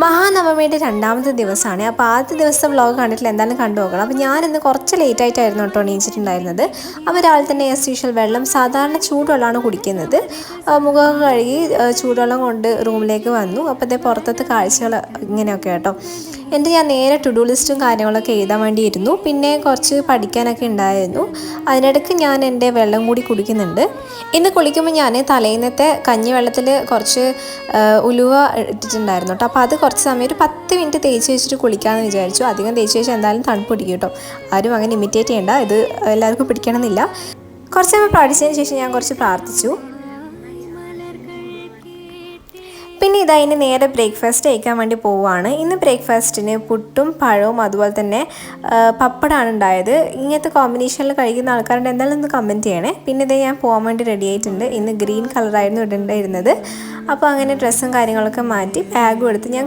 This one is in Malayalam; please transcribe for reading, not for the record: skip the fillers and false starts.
മഹാനവമിയുടെ രണ്ടാമത്തെ ദിവസമാണ്. അപ്പോൾ ആദ്യത്തെ ദിവസത്തെ വ്ളോഗ് കണ്ടിട്ടില്ല, എന്തായാലും കണ്ടു നോക്കണം. അപ്പോൾ ഞാനിന്ന് കുറച്ച് ലേറ്റ് ആയിട്ടായിരുന്നു കേട്ടോ എണീച്ചിട്ടുണ്ടായിരുന്നത്. അപ്പോൾ രാവിലെ തന്നെ ആസ് യൂഷ്വൽ വെള്ളം സാധാരണ ചൂടുവെള്ളമാണ് കുടിക്കുന്നത്. മുഖമൊക്കെ കഴുകി ചൂടുവെള്ളം കൊണ്ട് റൂമിലേക്ക് വന്നു. അപ്പോൾ അതേ പുറത്തത്തെ കാഴ്ചകൾ ഇങ്ങനെയൊക്കെ കേട്ടോ. ഞാൻ നേരെ ടു ഡു ലിസ്റ്റും കാര്യങ്ങളൊക്കെ എഴുതാൻ വേണ്ടിയിരുന്നു. പിന്നെ കുറച്ച് പഠിക്കാനൊക്കെ ഉണ്ടായിരുന്നു. അതിനിടയ്ക്ക് ഞാൻ എൻ്റെ വെള്ളം കൂടി കുടിക്കുന്നുണ്ട്. ഇന്ന് കുളിക്കുമ്പോൾ ഞാൻ തലേന്നത്തെ കഞ്ഞിവെള്ളത്തിൽ കുറച്ച് ഉലുവ ഇട്ടിട്ടുണ്ടായിരുന്നു കേട്ടോ. അപ്പോൾ അത് കുറച്ച് സമയം ഒരു 10 മിനിറ്റ് തേച്ച് വെച്ചിട്ട് കുളിക്കാമെന്ന് വിചാരിച്ചു. അധികം തേച്ച് വെച്ചാൽ എന്തായാലും തണുപ്പ് പിടിക്കും കേട്ടോ. ആരും അങ്ങനെ ഇമിറ്റേറ്റ് ചെയ്യേണ്ട, ഇത് എല്ലാവർക്കും പിടിക്കണമെന്നില്ല. കുറച്ച് സമയം പഠിച്ചതിന് ശേഷം ഞാൻ കുറച്ച് പ്രാർത്ഥിച്ചു. പിന്നെ ഇനി നേരെ ബ്രേക്ക്ഫാസ്റ്റ് കഴിക്കാൻ വേണ്ടി പോവുകയാണ്. ഇന്ന് ബ്രേക്ക്ഫാസ്റ്റിന് പുട്ടും പഴവും അതുപോലെ തന്നെ പപ്പടമാണ് ഉണ്ടായത്. ഇങ്ങനത്തെ കോമ്പിനേഷനിൽ കഴിക്കുന്ന ആൾക്കാരുടെ എന്തായാലും ഒന്ന് കമൻറ്റ് ചെയ്യണേ. പിന്നെ ഞാൻ പോകാൻ വേണ്ടി റെഡി ആയിട്ടുണ്ട്. ഇന്ന് ഗ്രീൻ കളറായിരുന്നു ഇടേണ്ടിയിരുന്നത്. അപ്പോൾ അങ്ങനെ ഡ്രസ്സും കാര്യങ്ങളൊക്കെ മാറ്റി ബാഗും എടുത്ത് ഞാൻ